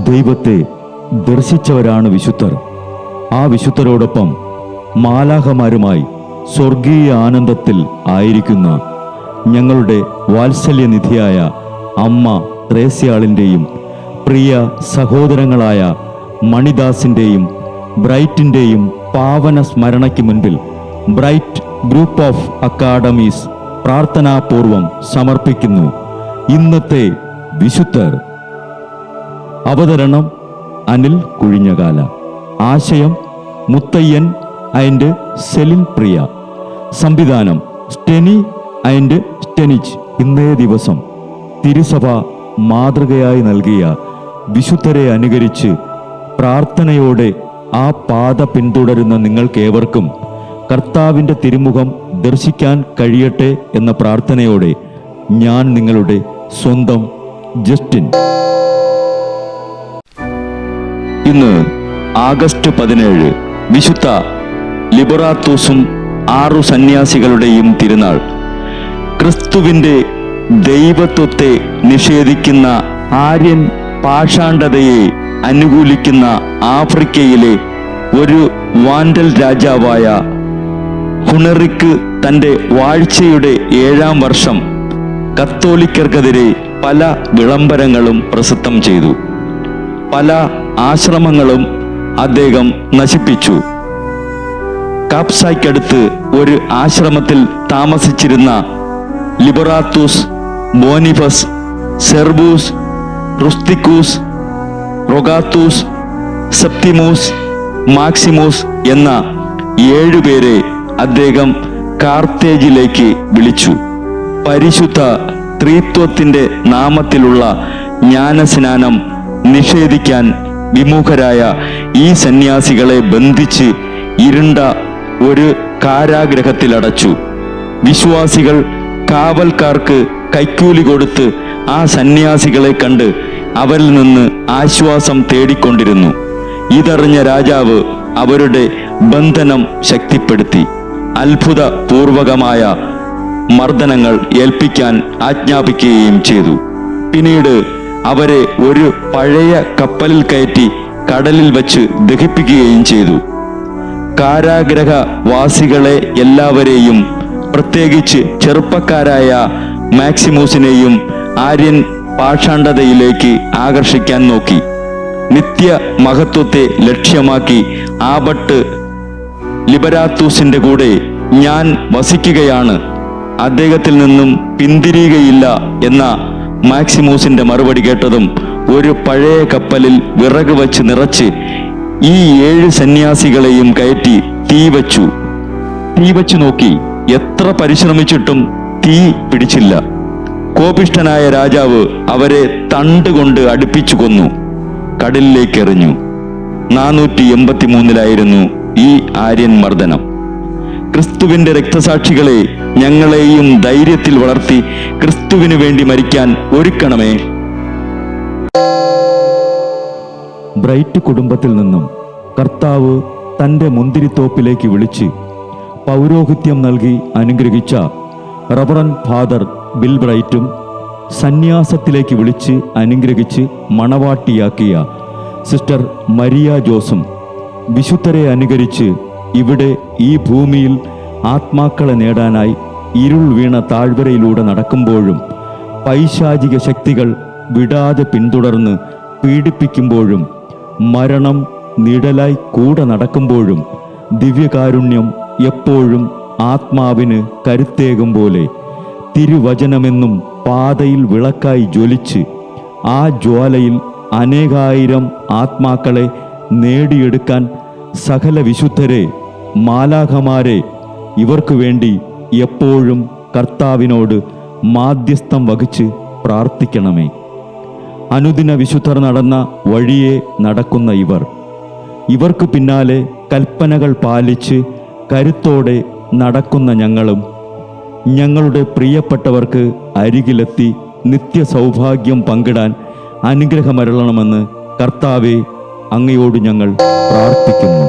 ദൈവത്തെ ദർശിച്ചവരാണ് വിശുദ്ധർ. ആ വിശുദ്ധരോടൊപ്പം മാലാഖമാരുമായി സ്വർഗീയ ആനന്ദത്തിൽ ആയിരിക്കുന്ന ഞങ്ങളുടെ വാത്സല്യനിധിയായ അമ്മ ത്രേസ്യാളിൻ്റെയും പ്രിയ സഹോദരങ്ങളായ മണിദാസിൻ്റെയും ബ്രൈറ്റിൻ്റെയും പാവന സ്മരണയ്ക്ക് മുൻപിൽ ബ്രൈറ്റ് ഗ്രൂപ്പ് ഓഫ് അക്കാഡമീസ് പ്രാർത്ഥനാപൂർവം സമർപ്പിക്കുന്നു ഇന്നത്തെ വിശുദ്ധർ. അവതരണം അനിൽ കുഴിഞ്ഞകാല. ആശയം മുത്തയ്യൻ ആൻഡ് സെലിൻ പ്രിയ. സംവിധാനം സ്റ്റെനി ആൻഡ് സ്റ്റെനിച്ച്. ഇന്നേ ദിവസം തിരുസഭ മാതൃകയായി നൽകിയ വിശുദ്ധരെ അനുകരിച്ച് പ്രാർത്ഥനയോടെ ആ പാത പിന്തുടരുന്ന നിങ്ങൾക്കേവർക്കും കർത്താവിൻ്റെ തിരുമുഖം ദർശിക്കാൻ കഴിയട്ടെ എന്ന പ്രാർത്ഥനയോടെ ഞാൻ നിങ്ങളുടെ സ്വന്തം ജസ്റ്റിൻ. ഇന്ന് ആഗസ്റ്റ് 17 വിശുദ്ധ ലിബറാത്തൂസും 6 സന്യാസികളുടെയും തിരുനാൾ. ക്രിസ്തുവിൻ്റെ ദൈവത്വത്തെ നിഷേധിക്കുന്ന ആര്യൻ പാഷാണ്ഡതയെ അനുകൂലിക്കുന്ന ആഫ്രിക്കയിലെ ഒരു വാൻഡൽ രാജാവായ ഹുണറിക്ക് തൻ്റെ വാഴ്ചയുടെ 7-ാം വർഷം കത്തോലിക്കർക്കെതിരെ പല വിളംബരങ്ങളും പ്രസിദ്ധം ചെയ്തു. പല ആശ്രമങ്ങളും അദ്ദേഹം നശിപ്പിച്ചു. കാപ്സായ്ക്കടുത്ത് ഒരു ആശ്രമത്തിൽ താമസിച്ചിരുന്ന ലിബറാത്തൂസ്, ബോനിഫസ്, സെർബൂസ്, റുസ്തിക്കൂസ്, റൊഗാത്തൂസ്, സെപ്തിമൂസ്, മാക്സിമൂസ് എന്ന 7 പേരെ അദ്ദേഹം കാർത്തേജിലേക്ക് വിളിച്ചു. പരിശുദ്ധ ത്രിത്വത്തിൻ്റെ നാമത്തിലുള്ള ജ്ഞാനസ്നാനം നിഷേധിക്കാൻ വിമുഖരായ ഈ സന്യാസികളെ ബന്ധിച്ച് ഇരുണ്ട ഒരു കാരാഗ്രഹത്തിലടച്ചു. വിശ്വാസികൾ കാവൽക്കാർക്ക് കൈക്കൂലി കൊടുത്ത് ആ സന്യാസികളെ കണ്ട് അവരിൽ നിന്ന് ആശ്വാസം തേടിക്കൊണ്ടിരുന്നു. ഇതറിഞ്ഞ രാജാവ് അവരുടെ ബന്ധനം ശക്തിപ്പെടുത്തി അത്ഭുതപൂർവകമായ മർദ്ദനങ്ങൾ ഏൽപ്പിക്കാൻ ആജ്ഞാപിക്കുകയും ചെയ്തു. പിന്നീട് അവരെ ഒരു പഴയ കപ്പലിൽ കയറ്റി കടലിൽ വച്ച് ദഹിപ്പിക്കുകയും ചെയ്തു. കാരാഗ്രഹവാസികളെ എല്ലാവരെയും, പ്രത്യേകിച്ച് ചെറുപ്പക്കാരായ മാക്സിമൂസിനെയും ആര്യൻ പാഷാണ്ഡതയിലേക്ക് ആകർഷിക്കാൻ നോക്കി. നിത്യ മഹത്വത്തെ ലക്ഷ്യമാക്കി ആബട്ട് ലിബരാത്തൂസിന്റെ കൂടെ ഞാൻ വസിക്കുകയാണ്, അദ്ദേഹത്തിൽ നിന്നും പിന്തിരിയുകയില്ല എന്ന മാക്സിമൂസിന്റെ മറുപടി കേട്ടതും ഒരു പഴയ കപ്പലിൽ വിറക് വച്ച് നിറച്ച് ഈ 7 സന്യാസികളെയും കയറ്റി തീവച്ചു നോക്കി. എത്ര പരിശ്രമിച്ചിട്ടും തീ പിടിച്ചില്ല. കോപിഷ്ഠനായ രാജാവ് അവരെ തണ്ടുകൊണ്ട് അടുപ്പിച്ചു കൊന്നു, കടലിലേക്ക് എറിഞ്ഞു. 483 ഈ ആര്യൻ മർദ്ദനം. ക്രിസ്തുവിന്റെ രക്തസാക്ഷികളെ, ഞങ്ങളെയും ധൈര്യത്തിൽ വളർത്തി ക്രിസ്തുവിനു വേണ്ടി മരിക്കാൻ ഒരുക്കണമേ. ബ്രൈറ്റ് കുടുംബത്തിൽ നിന്നും കർത്താവ് തൻ്റെ മുന്തിരിത്തോപ്പിലേക്ക് വിളിച്ച് പൗരോഹിത്യം നൽകി അനുഗ്രഹിച്ച റവറൻ ഫാദർ ബിൽ ബ്രൈറ്റും സന്യാസത്തിലേക്ക് വിളിച്ച് അനുഗ്രഹിച്ച് മണവാട്ടിയാക്കിയ സിസ്റ്റർ മരിയ ജോസും വിശുദ്ധരെ അനുകരിച്ച് ഇവിടെ ഈ ഭൂമിയിൽ ആത്മാക്കളെ നേടാനായി ഇരുൾ വീണ താഴ്വരയിലൂടെ നടക്കുമ്പോഴും പൈശാചിക ശക്തികൾ വിടാതെ പിന്തുടർന്ന് പീഡിപ്പിക്കുമ്പോഴും മരണം നിഴലായി കൂടെ നടക്കുമ്പോഴും ദിവ്യകാരുണ്യം എപ്പോഴും ആത്മാവിന് കരുത്തേകും പോലെ തിരുവചനമെന്നും പാതയിൽ വിളക്കായി ജ്വലിച്ച് ആ ജ്വാലയിൽ അനേകായിരം ആത്മാക്കളെ നേടിയെടുക്കാൻ സകല വിശുദ്ധരെ, മാലാഖമാരെ ഇവർക്കു വേണ്ടി എപ്പോഴും കർത്താവിനോട് മാധ്യസ്ഥം വഹിച്ച് പ്രാർത്ഥിക്കണമേ. അനുദിന വിശുദ്ധർ നടന്ന വഴിയെ നടക്കുന്ന ഇവർക്ക് പിന്നാലെ കൽപ്പനകൾ പാലിച്ച് കരുത്തോടെ നടക്കുന്ന ഞങ്ങളും ഞങ്ങളുടെ പ്രിയപ്പെട്ടവർക്ക് അരികിലെത്തി നിത്യസൗഭാഗ്യം പങ്കിടാൻ അനുഗ്രഹമരുളണമെന്ന് കർത്താവേ, അങ്ങയോട് ഞങ്ങൾ പ്രാർത്ഥിക്കുന്നു.